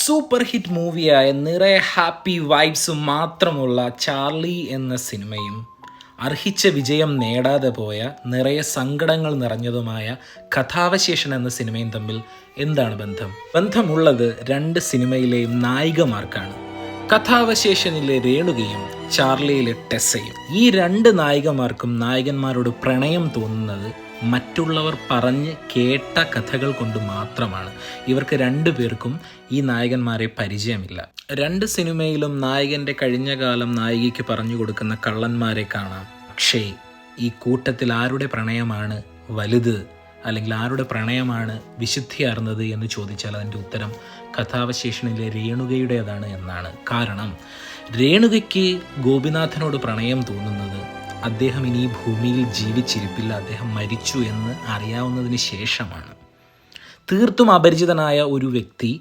Super hit മൂവിയായ നിറയെ happy വൈബ്സും മാത്രമുള്ള Charlie എന്ന സിനിമയും അർഹിച്ച വിജയം നേടാതെ പോയ നിറയെ സങ്കടങ്ങൾ നിറഞ്ഞതുമായ കഥാവശേഷൻ എന്ന സിനിമയും തമ്മിൽ എന്താണ് ബന്ധം? ബന്ധമുള്ളത് രണ്ട് സിനിമയിലെയും നായികമാർക്കാണ്. കഥാവശേഷനിലെ രേണുകയും ചാർലിയിലെ ടെസ്സയും. ഈ രണ്ട് നായികമാർക്കും നായകന്മാരോട് പ്രണയം തോന്നുന്നത് മറ്റുള്ളവർ പറഞ്ഞ് കേട്ട കഥകൾ കൊണ്ട് മാത്രമാണ്. ഇവർക്ക് രണ്ടുപേർക്കും ഈ നായകന്മാരെ പരിചയമില്ല. രണ്ട് സിനിമയിലും നായകൻ്റെ കഴിഞ്ഞ കാലം നായികയ്ക്ക് പറഞ്ഞു കൊടുക്കുന്ന കള്ളന്മാരെ കാണാം. പക്ഷേ ഈ കൂട്ടത്തിൽ ആരുടെ പ്രണയമാണ് വലുത്, അല്ലെങ്കിൽ ആരുടെ പ്രണയമാണ് വിശുദ്ധിയാർന്നത് എന്ന് ചോദിച്ചാൽ അതിൻ്റെ ഉത്തരം കഥാവശേഷനിലെ രേണുകയുടേതാണ് എന്നാണ്. കാരണം രേണുകയ്ക്ക് ഗോപിനാഥനോട് പ്രണയം തോന്നുന്നത് അദ്ദേഹം ഇനി ഈ ഭൂമിയിൽ ജീവിച്ചിരിപ്പില്ല, അദ്ദേഹം മരിച്ചു എന്ന് അറിയാവുന്നതിന് ശേഷമാണ്. തീർത്തും അപരിചിതനായ ഒരു വ്യക്തി